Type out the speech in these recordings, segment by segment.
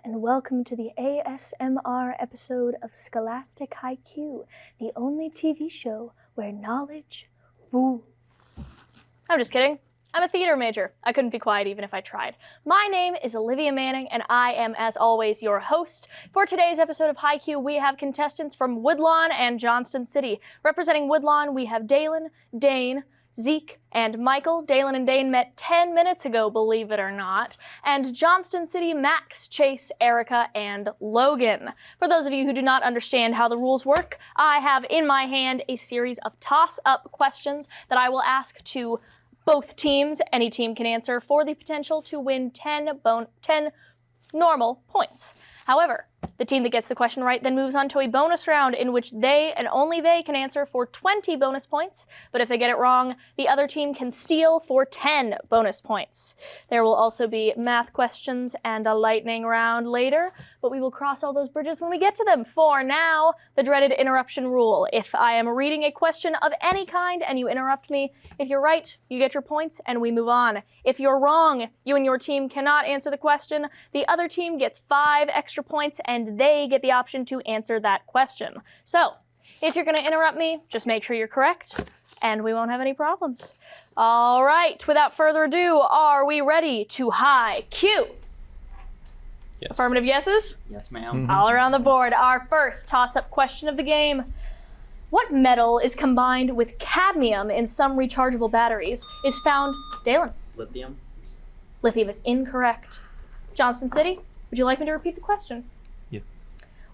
and welcome to the ASMR episode of Scholastic IQ, the only TV show where knowledge rules. I'm just kidding. I'm a theater major. I couldn't be quiet even if I tried. My name is Olivia Manning, and I am, as always, your host. For today's episode of HiQ, we have contestants from Woodlawn and Johnston City. Representing Woodlawn, we have Dalen, Dane, Zeke, and Michael. Dalen and Dane met 10 minutes ago, believe it or not. And Johnston City, Max, Chase, Erica, and Logan. For those of you who do not understand how the rules work, I have in my hand a series of toss-up questions that I will ask to both teams. Any team can answer for the potential to win 10 normal points. However, the team that gets the question right then moves on to a bonus round in which they and only they can answer for 20 bonus points, but if they get it wrong, the other team can steal for 10 bonus points. There will also be math questions and a lightning round later, but we will cross all those bridges when we get to them. For now, the dreaded interruption rule. If I am reading a question of any kind and you interrupt me, if you're right, you get your points and we move on. If you're wrong, you and your team cannot answer the question. The other team gets 5 extra points and they get the option to answer that question. So, if you're going to interrupt me, just make sure you're correct and we won't have any problems. All right, without further ado, are we ready to HiQ? Yes. Affirmative yeses? Yes, ma'am. All around the board. Our first toss-up question of the game. What metal is combined with cadmium in some rechargeable batteries is found... Dalen? Lithium. Lithium is incorrect. Johnston City, would you like me to repeat the question? Yeah.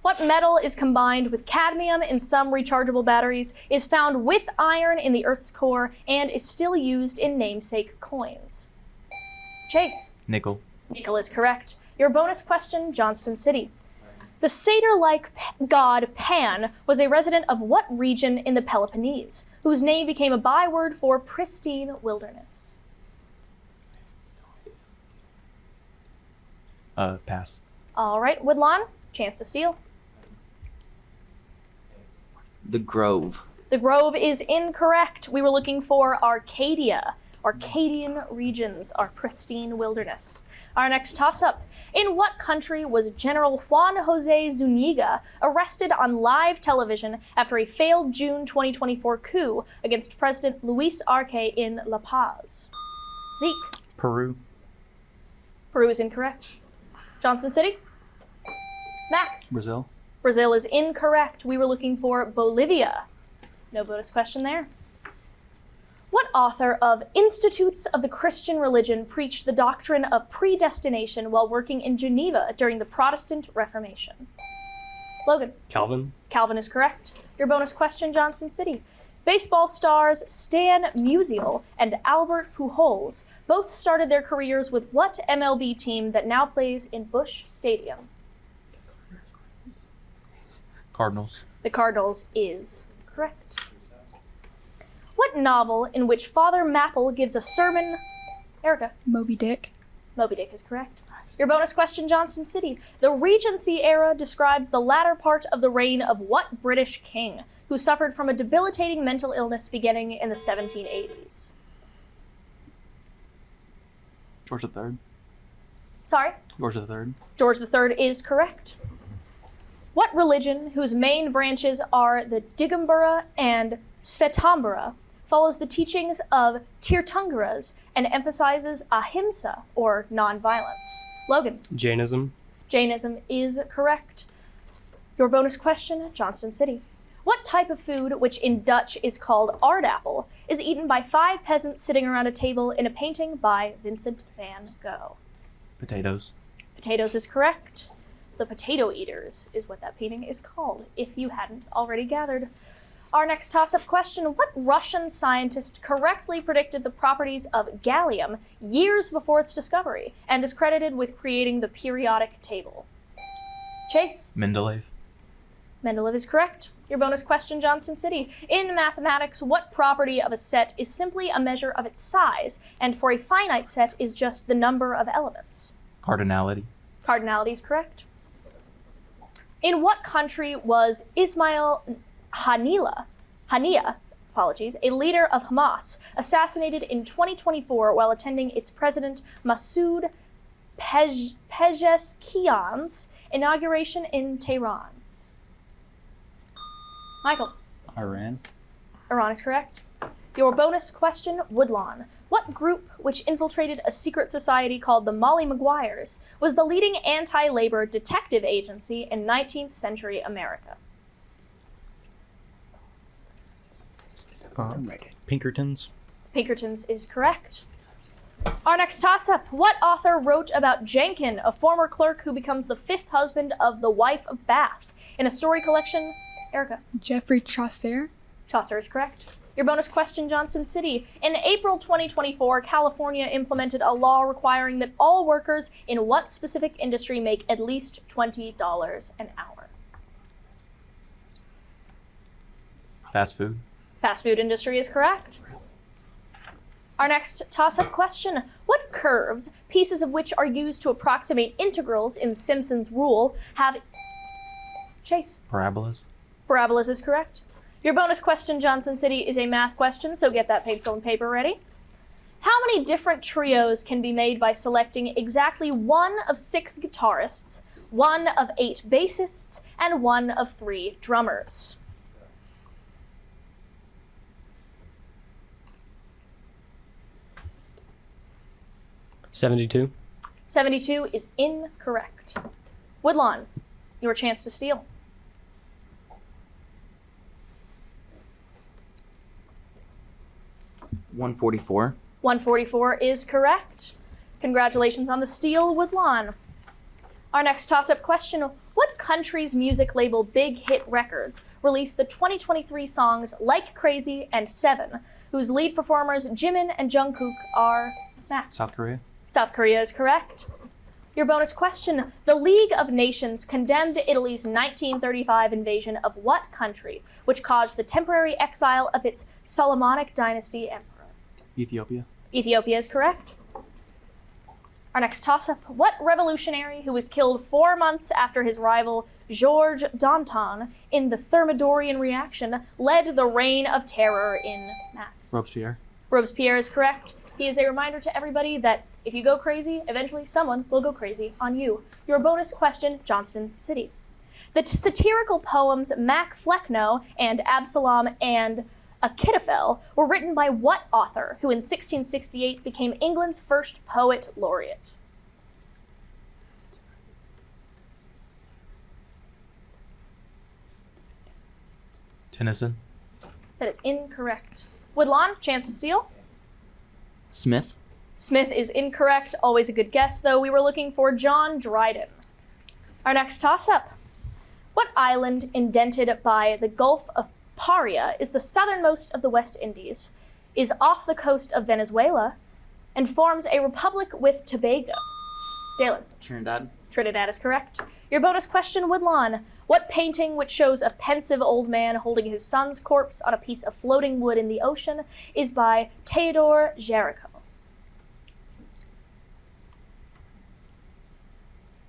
What metal is combined with cadmium in some rechargeable batteries, is found with iron in the Earth's core, and is still used in namesake coins? Chase? Nickel. Nickel is correct. Your bonus question, Johnston City. The satyr-like god Pan was a resident of what region in the Peloponnese, whose name became a byword for pristine wilderness? Pass. All right, Woodlawn, chance to steal. The Grove. The Grove is incorrect. We were looking for Arcadia. Arcadian regions are pristine wilderness. Our next toss-up. In what country was General Juan Jose Zuniga arrested on live television after a failed June 2024 coup against President Luis Arce in La Paz? Zeke. Peru. Peru is incorrect. Johnston City? Max? Brazil. Brazil is incorrect. We were looking for Bolivia. No bonus question there. What author of Institutes of the Christian Religion preached the doctrine of predestination while working in Geneva during the Protestant Reformation? Logan? Calvin. Calvin is correct. Your bonus question, Johnston City. Baseball stars Stan Musial and Albert Pujols both started their careers with what MLB team that now plays in Busch Stadium? Cardinals. The Cardinals is correct. What novel in which Father Mapple gives a sermon... Erica? Moby Dick. Moby Dick is correct. Your bonus question, Johnston City. The Regency era describes the latter part of the reign of what British king, who suffered from a debilitating mental illness beginning in the 1780s? George III. Sorry? George III. George III is correct. What religion, whose main branches are the Digambara and Svetambara, follows the teachings of Tirthangaras and emphasizes ahimsa, or nonviolence? Logan? Jainism. Jainism is correct. Your bonus question, Johnston City. What type of food, which in Dutch is called aardappel, is eaten by 5 peasants sitting around a table in a painting by Vincent van Gogh? Potatoes. Potatoes is correct. The Potato Eaters is what that painting is called, if you hadn't already gathered. Our next toss-up question, what Russian scientist correctly predicted the properties of gallium years before its discovery and is credited with creating the periodic table? Chase? Mendeleev. Mendeleev is correct. Your bonus question, Johnston City. In mathematics, what property of a set is simply a measure of its size, and for a finite set is just the number of elements? Cardinality. Cardinality is correct. In what country was Ismail Haniyeh, a leader of Hamas, assassinated in 2024 while attending its president Masoud Pezeshkian's inauguration in Tehran? Michael. Iran. Iran is correct. Your bonus question, Woodlawn. What group, which infiltrated a secret society called the Molly Maguires, was the leading anti-labor detective agency in 19th century America? Pinkertons. Pinkertons is correct. Our next toss-up. What author wrote about Jenkin, a former clerk who becomes the fifth husband of the wife of Bath, in a story collection? Erica. Geoffrey Chaucer. Chaucer is correct. Your bonus question, Johnston City. In April 2024, California implemented a law requiring that all workers in what specific industry make at least $20 an hour? Fast food. Fast food industry is correct. Our next toss-up question. What curves, pieces of which are used to approximate integrals in Simpson's rule, have... Chase. Parabolas. Parabolas is correct. Your bonus question, Johnston City, is a math question, so get that pencil and paper ready. How many different trios can be made by selecting exactly one of 6 guitarists, one of 8 bassists, and one of 3 drummers? $72. 72 is incorrect. Woodlawn, your chance to steal. $144. 144 is correct. Congratulations on the steal, Woodlawn. Our next toss-up question, what country's music label Big Hit Records released the 2023 songs Like Crazy and Seven, whose lead performers Jimin and Jungkook are Max? South Korea. South Korea is correct. Your bonus question, the League of Nations condemned Italy's 1935 invasion of what country, which caused the temporary exile of its Solomonic dynasty emperor? Ethiopia. Ethiopia is correct. Our next toss-up, what revolutionary who was killed 4 months after his rival Georges Danton in the Thermidorian reaction led the reign of terror in Max? Robespierre. Robespierre is correct. He is a reminder to everybody that if you go crazy, eventually someone will go crazy on you. Your bonus question, Johnston City. The satirical poems Mac Flecknoe and Absalom and Achitophel were written by what author who in 1668 became England's first poet laureate? Tennyson. That is incorrect. Woodlawn, chance to steal. Smith. Smith is incorrect. Always a good guess, though. We were looking for John Dryden. Our next toss-up. What island indented by the Gulf of Paria is the southernmost of the West Indies, is off the coast of Venezuela, and forms a republic with Tobago? Dalen. Trinidad. Trinidad is correct. Your bonus question, Woodlawn. What painting, which shows a pensive old man holding his son's corpse on a piece of floating wood in the ocean, is by Theodore Géricault?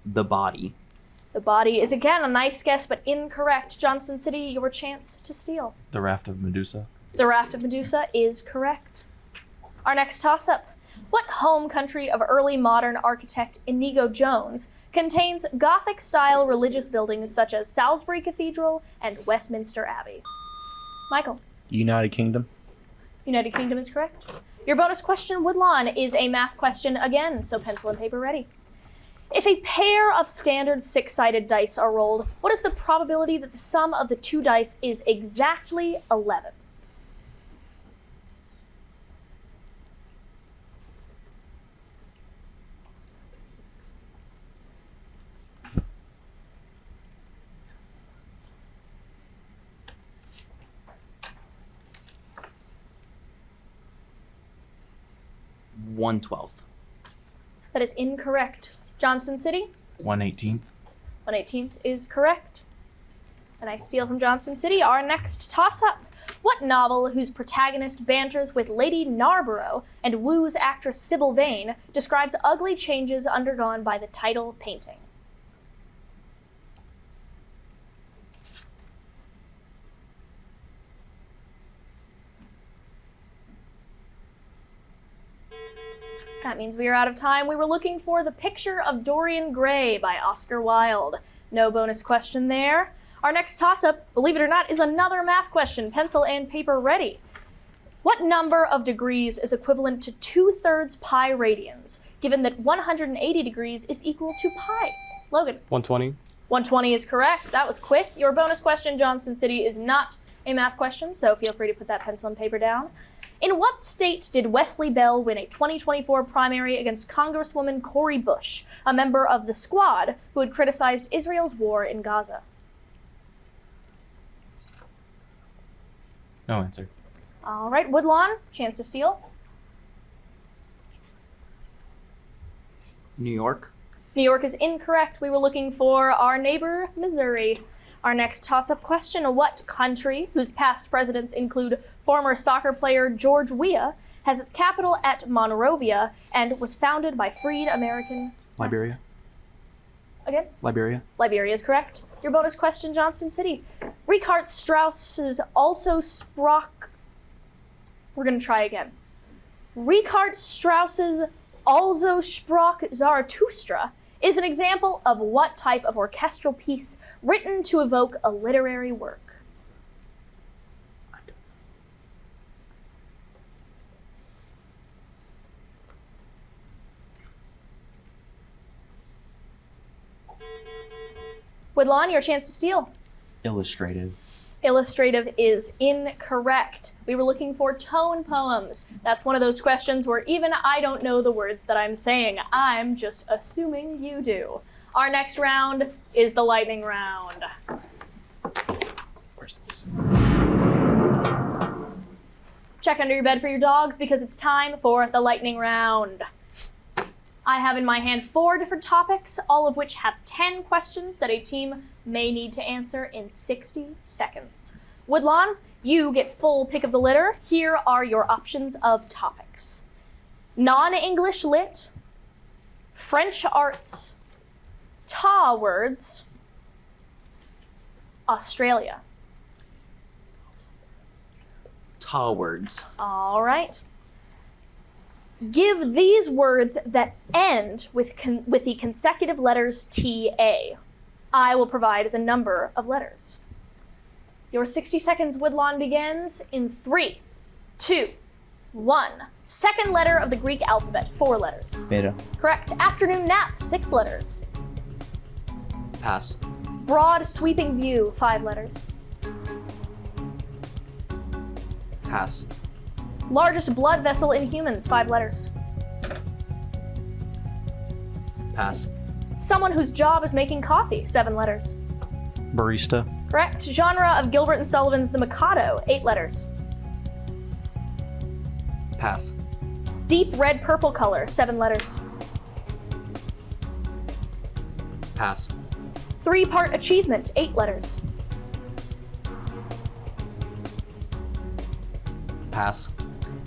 The Body. The Body is again a nice guess, but incorrect. Johnston City, your chance to steal. The Raft of Medusa. The Raft of Medusa is correct. Our next toss-up. What home country of early modern architect Inigo Jones contains Gothic-style religious buildings such as Salisbury Cathedral and Westminster Abbey? Michael. United Kingdom. United Kingdom is correct. Your bonus question, Woodlawn, is a math question again, so pencil and paper ready. If a pair of standard 6-sided dice are rolled, what is the probability that the sum of the 2 dice is exactly 11? $112. That is incorrect. Johnston City? 1/18. 1/18 is correct. And I steal from Johnston City. Our next toss-up. What novel, whose protagonist banters with Lady Narborough and woos actress Sybil Vane, describes ugly changes undergone by the title painting? That means we are out of time. We were looking for The Picture of Dorian Gray by Oscar Wilde. No bonus question there. Our next toss-up, believe it or not, is another math question. Pencil and paper ready. What number of degrees is equivalent to 2/3 pi radians, given that 180 degrees is equal to pi? Logan. 120. 120 is correct. That was quick. Your bonus question, Johnston City, is not a math question, so feel free to put that pencil and paper down. In what state did Wesley Bell win a 2024 primary against Congresswoman Cori Bush, a member of the Squad who had criticized Israel's war in Gaza? No answer. All right, Woodlawn, chance to steal. New York. New York is incorrect. We were looking for our neighbor, Missouri. Our next toss-up question, what country, whose past presidents include former soccer player George Weah, has its capital at Monrovia and was founded by freed American... Liberia. Again? Liberia. Liberia is correct. Your bonus question, Johnston City. Richard Strauss's Also Sprach... We're going to try again. Richard Strauss's Also Sprach Zarathustra is an example of what type of orchestral piece written to evoke a literary work? Woodlawn, your chance to steal. Illustrative. Illustrative is incorrect. We were looking for tone poems. That's one of those questions where even I don't know the words that I'm saying. I'm just assuming you do. Our next round is the lightning round. Where's the music? Check under your bed for your dogs because it's time for the lightning round. I have in my hand 4 different topics, all of which have 10 questions that a team may need to answer in 60 seconds. Woodlawn, you get full pick of the litter. Here are your options of topics. Non-English lit, French arts, TA words, Australia. Ta words. All right. Give these words that end with the consecutive letters TA. I will provide the number of letters. Your 60 seconds, Woodlawn, begins in 3, 2, 1. Second letter of the Greek alphabet, 4 letters. Beta. Correct. Afternoon nap, 6 letters. Pass. Broad sweeping view, 5 letters. Pass. Largest blood vessel in humans, 5 letters. Pass. Someone whose job is making coffee, 7 letters. Barista. Correct. Genre of Gilbert and Sullivan's The Mikado, 8 letters. Pass. Deep red purple color, 7 letters. Pass. 3-part achievement, 8 letters. Pass.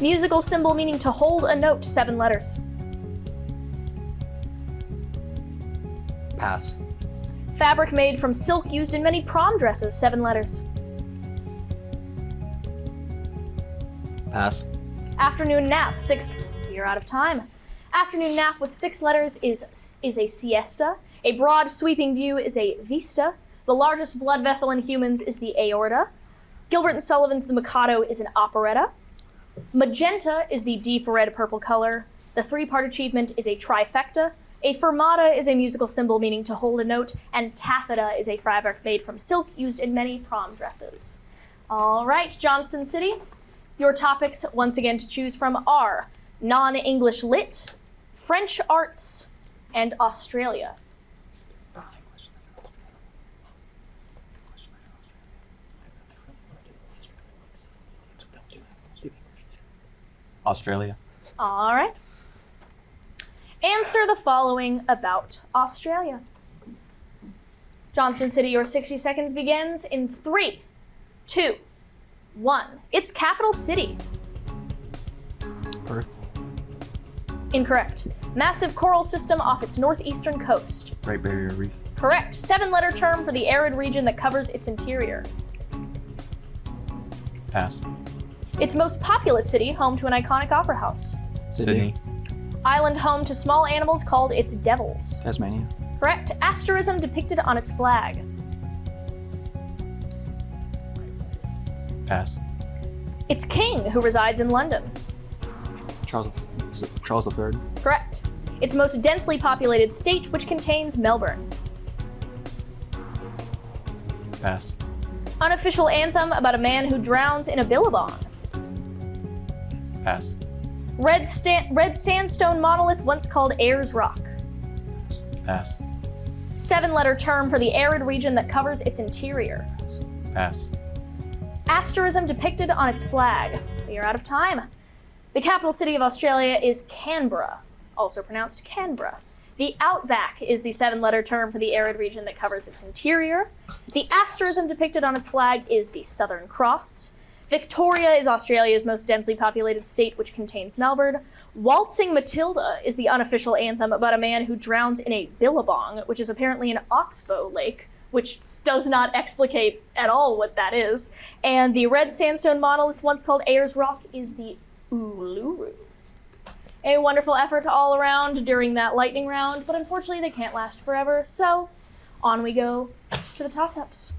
Musical symbol meaning to hold a note, 7 letters. Pass. Fabric made from silk used in many prom dresses, 7 letters. Pass. Afternoon nap, 6. You're out of time. Afternoon nap with 6 letters is a siesta. A broad sweeping view is a vista. The largest blood vessel in humans is the aorta. Gilbert and Sullivan's The Mikado is an operetta. Magenta is the deep red purple color. The 3-part achievement is a trifecta. A fermata is a musical symbol meaning to hold a note, and taffeta is a fabric made from silk used in many prom dresses. All right, Johnston City, your topics once again to choose from are non-English lit, French arts, and Australia. Australia. All right. Answer the following about Australia. Johnston City, your 60 seconds begins in 3, 2, 1. Its capital city. Perth. Incorrect. Massive coral system off its northeastern coast. Great Barrier Reef. Correct. 7-letter term for the arid region that covers its interior. Pass. Its most populous city, home to an iconic opera house. Sydney. Island home to small animals called its devils. Tasmania. Correct. Asterism depicted on its flag. Pass. Its king, who resides in London. Is it Charles III? Correct. Its most densely populated state, which contains Melbourne. Pass. Unofficial anthem about a man who drowns in a billabong. Pass. Red sandstone monolith once called Ayers Rock. Pass. 7-letter term for the arid region that covers its interior. Pass. Asterism depicted on its flag. We are out of time. The capital city of Australia is Canberra, also pronounced Canberra. The outback is the 7-letter term for the arid region that covers its interior. The asterism depicted on its flag is the Southern Cross. Victoria is Australia's most densely populated state, which contains Melbourne. Waltzing Matilda is the unofficial anthem about a man who drowns in a billabong, which is apparently an oxbow lake, which does not explicate at all what that is. And the red sandstone monolith, once called Ayers Rock, is the Uluru. A wonderful effort all around during that lightning round, but unfortunately they can't last forever, so on we go to the toss-ups.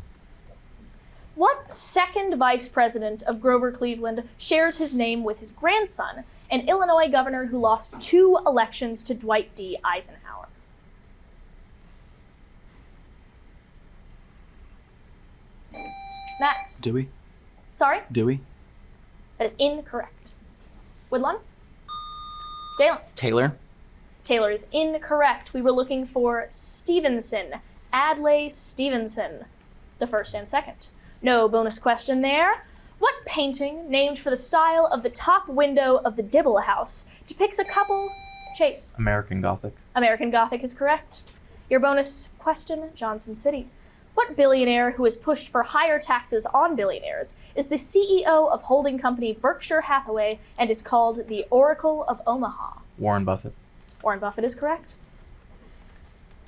What second vice president of Grover Cleveland shares his name with his grandson, an Illinois governor who lost 2 elections to Dwight D. Eisenhower? Max. Dewey? Sorry? Dewey? That is incorrect. Woodlawn? Dalen. Taylor. Taylor is incorrect. We were looking for Stevenson. Adlai Stevenson. The first and second. No bonus question there. What painting, named for the style of the top window of the Dibble House, depicts a couple? Chase. American Gothic. American Gothic is correct. Your bonus question, Johnston City. What billionaire who has pushed for higher taxes on billionaires is the CEO of holding company Berkshire Hathaway and is called the Oracle of Omaha? Warren Buffett. Warren Buffett is correct.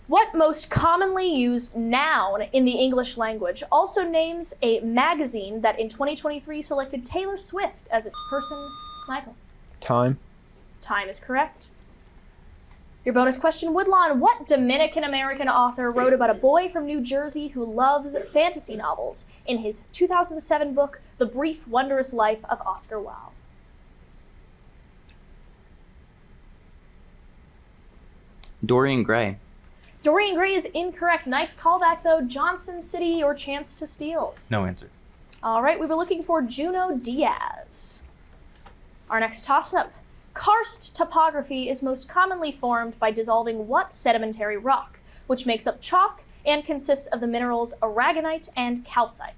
What most commonly used noun in the English language also names a magazine that in 2023 selected Taylor Swift as its person? Michael. Time. Time is correct. Your bonus question, Woodlawn. What Dominican-American author wrote about a boy from New Jersey who loves fantasy novels in his 2007 book, The Brief Wondrous Life of Oscar Wilde? Dorian Gray. Dorian Gray is incorrect. Nice callback, though. Johnston City, your chance to steal. No answer. All right, we were looking for Juno Diaz. Our next toss-up. Karst topography is most commonly formed by dissolving what sedimentary rock, which makes up chalk and consists of the minerals aragonite and calcite?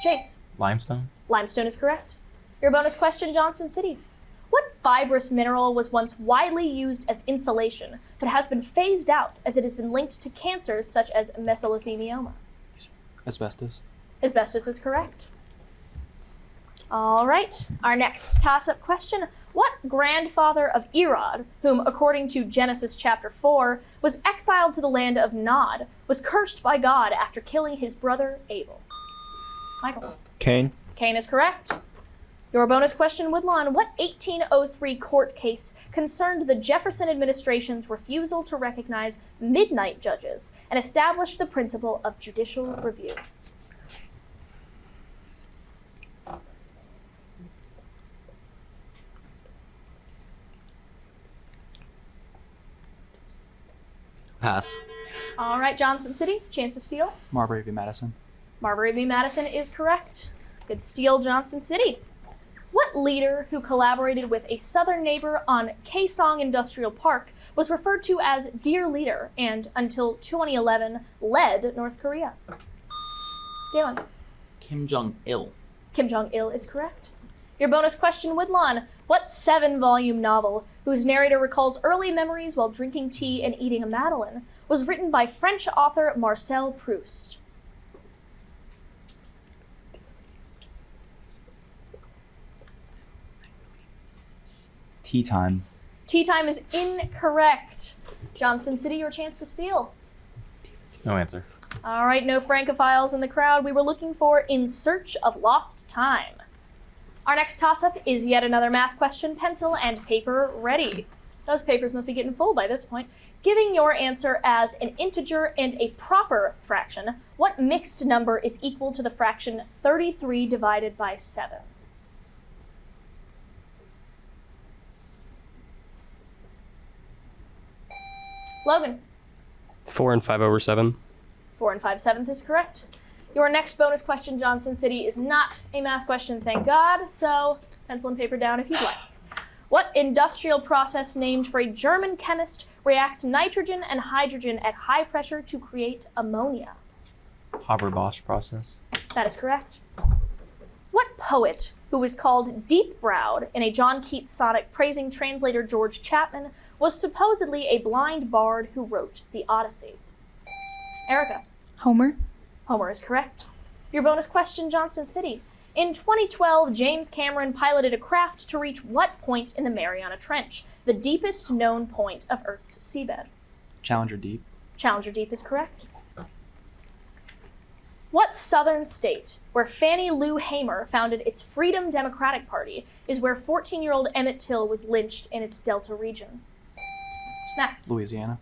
Chase. Limestone. Limestone is correct. Your bonus question, Johnston City. What fibrous mineral was once widely used as insulation, but has been phased out as it has been linked to cancers such as mesothelioma? Asbestos. Asbestos is correct. All right, our next toss-up question. What grandfather of Erod, whom according to Genesis chapter 4, was exiled to the land of Nod, was cursed by God after killing his brother Abel? Michael. Cain. Cain is correct. Your bonus question, Woodlawn. What 1803 court case concerned the Jefferson administration's refusal to recognize midnight judges and established the principle of judicial review? Pass. All right, Johnston City, chance to steal. Marbury v. Madison. Marbury v. Madison is correct. Good steal, Johnston City. What leader who collaborated with a southern neighbor on Kaesong Industrial Park was referred to as Dear Leader and, until 2011, led North Korea? Dalen. Kim Jong-il. Kim Jong-il is correct. Your bonus question, Woodlawn. What 7-volume novel, whose narrator recalls early memories while drinking tea and eating a madeleine, was written by French author Marcel Proust? Tea Time. Tea Time is incorrect. Johnston City, your chance to steal. No answer. All right, no Francophiles in the crowd. We were looking for In Search of Lost Time. Our next toss-up is yet another math question. Pencil and paper ready. Those papers must be getting full by this point. Giving your answer as an integer and a proper fraction, what mixed number is equal to the fraction 33 divided by 7? Logan. 4 and 5/7. 4 and 5/7 is correct. Your next bonus question, Johnston City, is not a math question, thank God, so pencil and paper down if you'd like. What industrial process named for a German chemist reacts nitrogen and hydrogen at high pressure to create ammonia? Haber-Bosch process. That is correct. What poet, who was called deep-browed in a John Keats sonnet praising translator George Chapman, was supposedly a blind bard who wrote the Odyssey? Erica. Homer. Homer is correct. Your bonus question, Johnston City. In 2012, James Cameron piloted a craft to reach what point in the Mariana Trench, the deepest known point of Earth's seabed? Challenger Deep. Challenger Deep is correct. What southern state, where Fannie Lou Hamer founded its Freedom Democratic Party, is where 14-year-old Emmett Till was lynched in its Delta region? Max. Louisiana.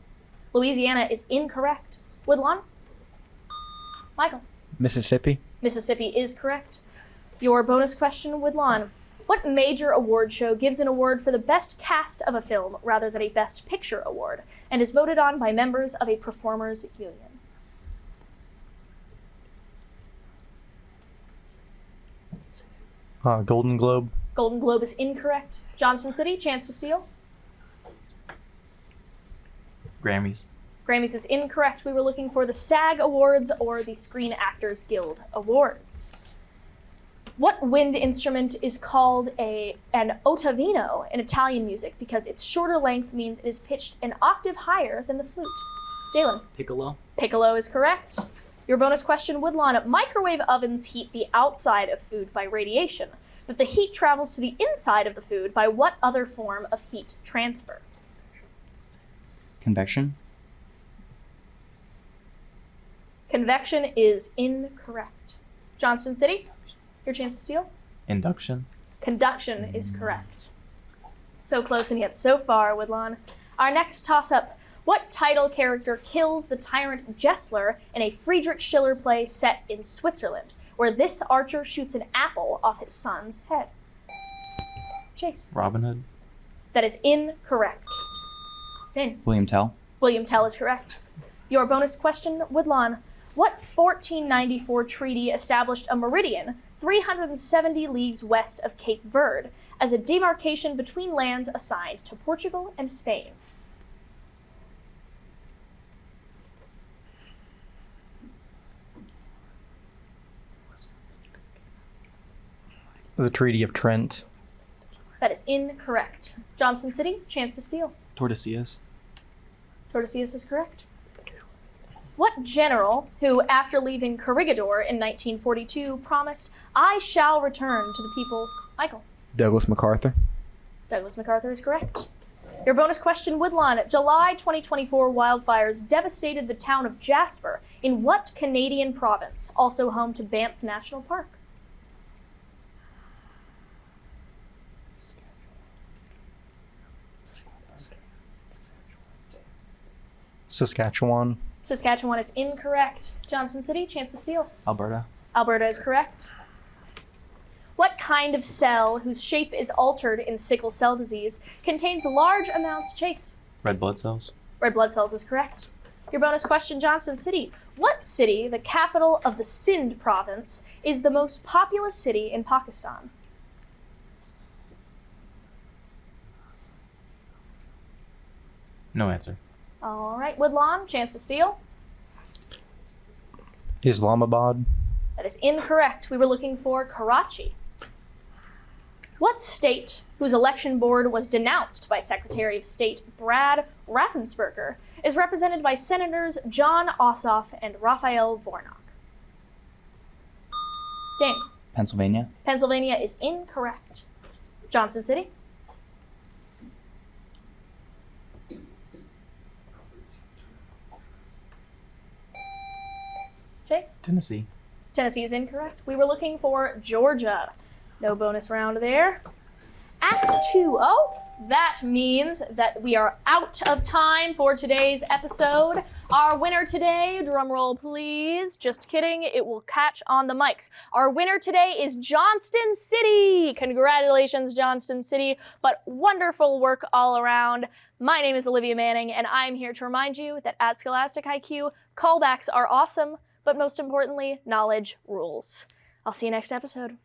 Louisiana is incorrect. Woodlawn? Michael. Mississippi. Mississippi is correct. Your bonus question, Woodlawn. What major award show gives an award for the best cast of a film rather than a best picture award, and is voted on by members of a performers union? Golden Globe. Golden Globe is incorrect. Johnston City, chance to steal. Grammys. Grammys is incorrect. We were looking for the SAG Awards or the Screen Actors Guild Awards. What wind instrument is called an ottavino in Italian music because its shorter length means it is pitched an octave higher than the flute? Jalen. Piccolo. Piccolo is correct. Your bonus question, Woodlawn. Microwave ovens heat the outside of food by radiation, but the heat travels to the inside of the food by what other form of heat transfer? Convection. Convection is incorrect. Johnston City, your chance to steal. Induction. Conduction is correct. So close and yet so far, Woodlawn. Our next toss-up. What title character kills the tyrant Gessler in a Friedrich Schiller play set in Switzerland, where this archer shoots an apple off his son's head? Chase. Robin Hood. That is incorrect. Dane. William Tell. William Tell is correct. Your bonus question, Woodlawn. What 1494 treaty established a meridian 370 leagues west of Cape Verde as a demarcation between lands assigned to Portugal and Spain? The Treaty of Trent. That is incorrect. Johnston City, chance to steal. Tordesillas. Tordesillas is correct. What general, who after leaving Corregidor in 1942 promised, "I shall return to the people"? Michael. Douglas MacArthur. Douglas MacArthur is correct. Your bonus question, Woodlawn. July 2024 wildfires devastated the town of Jasper in what Canadian province, also home to Banff National Park? Saskatchewan. Saskatchewan is incorrect. Johnston City, chance to steal. Alberta. Alberta is correct. What kind of cell whose shape is altered in sickle cell disease contains large amounts? Chase. Red blood cells. Red blood cells is correct. Your bonus question, Johnston City. What city, the capital of the Sindh province, is the most populous city in Pakistan? No answer. All right, Woodlawn, chance to steal. Islamabad. That is incorrect. We were looking for Karachi. What state, whose election board was denounced by Secretary of State Brad Raffensperger, is represented by Senators John Ossoff and Raphael Warnock? Dane. Pennsylvania. Pennsylvania is incorrect. Johnston City. Chase. Tennessee. Tennessee is incorrect. We were looking for Georgia. No bonus round there. Act 2. Oh, that means that we are out of time for today's episode. Our winner today, drum roll please. Just kidding, it will catch on the mics. Our winner today is Johnston City. Congratulations, Johnston City, but wonderful work all around. My name is Olivia Manning, and I'm here to remind you that at Scholastic IQ, callbacks are awesome, but most importantly, knowledge rules. I'll see you next episode.